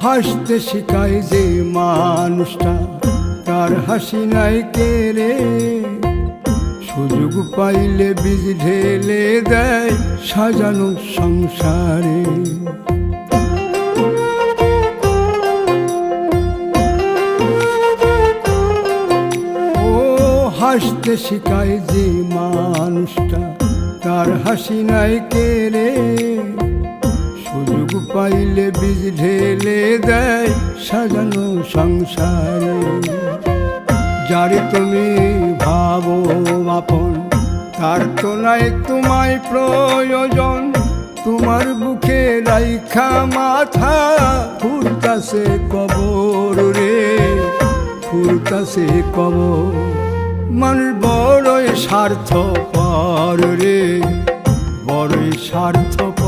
হাসতে শিখায় যে মানুষটা, তার হাসি নাই কেড়ে। সুযোগ পাইলে বীজ ঢেলে দেয় সাজানো সংসারে। ও হাসতে শিখায় যে মানুষটা, তার হাসি নাই কেড়ে। সুযোগ পাইলে বীজ ঢেলে দেয় সাজানো সংসারে। যারে তুমি ভাবো আপন, তার তো নাই তোমায় প্রয়োজন। তোমার বুকে রাইখা মাথা ফুরতাছে কবর রে, ফুরতাছে কবর। মানুষ বড়ই স্বার্থপর রে, বড়ই স্বার্থপর।